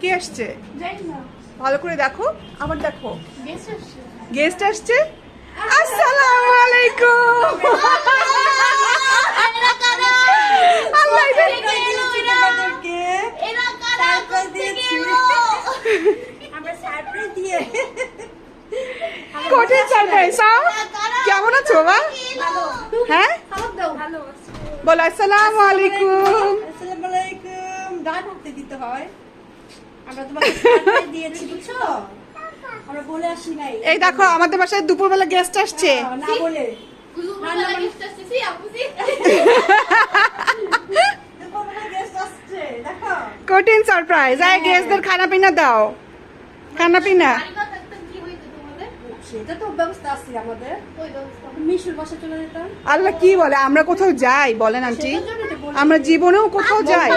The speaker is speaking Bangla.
কে আসছে ভালো করে দেখো, আবার দেখো। গেস্ট আসছে। আসসালামু আলাইকুম। কঠিন সারপ্রাইজ। কেমন আছো বাবা? হ্যাঁ বলো আসসালামু আলাইকুম। আসসালামু আলাইকুম। গান করতে দিতে হয়, আমরা তোমাকে সারপ্রাইজ দিয়েছি বুঝছো, আমরা বলে আসি নাই। এই দেখো আমাদের বাসায় দুপুরবেলা গেস্ট আসছে। না বলে কঠিন সারপ্রাইজ। এই গেস্টদের খানা পিনা দাও, খানা পিনা। সেটা তো ব্যবস্থা আছে আমাদের, মিশুর বাসা চলে যেতাম। আল্লাহ কি বলে, আমরা কোথাও যাই বলেন আন্টি? আমরা জীবনেও কোথাও যাই?